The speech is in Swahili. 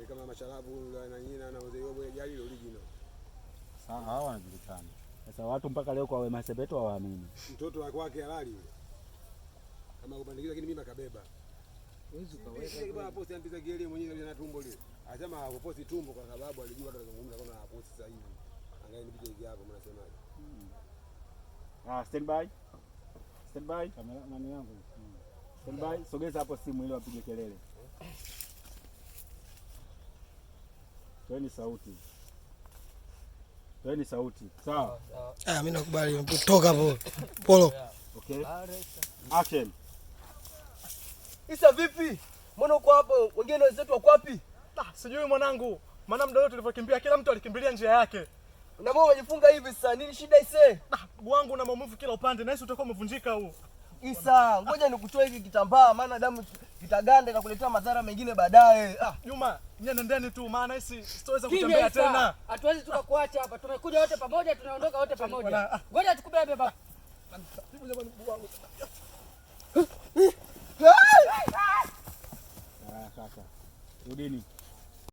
kama masharabu na nyina na wazee gari ile original. Sawa, hao wanajulikana. Sasa watu mpaka leo kwa Wema Sepetu hawaamini. Mtoto wa kwake halali yule. Kama kupandikiza lakini mimi nakabeba. Wewe ukaweka ile bwana posti ampiza geli mwenyewe ana tumbo lile. Anasema hakuposti tumbo kwa sababu alijua atazungumza kama haposti sasa hivi. Angalia nipige hivi hapo mnasemaje? Stand by. Stand by. Kamera nani yangu? Stand by. Sogeza hapo simu ili wapige kelele. Toeni sauti. Toeni sauti. Sawa. Mimi nakubali. Toka hapo. Polo. Okay. Action. Isa vipi? Mbona uko hapo? Wengine wenzetu wako wapi? Sijui mwanangu. Maana muda wote tulivyokimbia kila mtu alikimbilia njia yake. Na mbona umejifunga hivi sasa? Nini shida ise? Mguu wangu una maumivu kila upande na hisi utakuwa umevunjika huu. Isa, ngoja nikutoe hiki kitambaa maana damu kitaganda na kuletea madhara mengine baadaye. Juma, nendeni tu maana hisi sitaweza kutembea tena. Hatuwezi tukakuacha hapa. Tumekuja wote pamoja, tunaondoka wote pamoja. Ngoja tukubebe baba. Sasa. Rudini.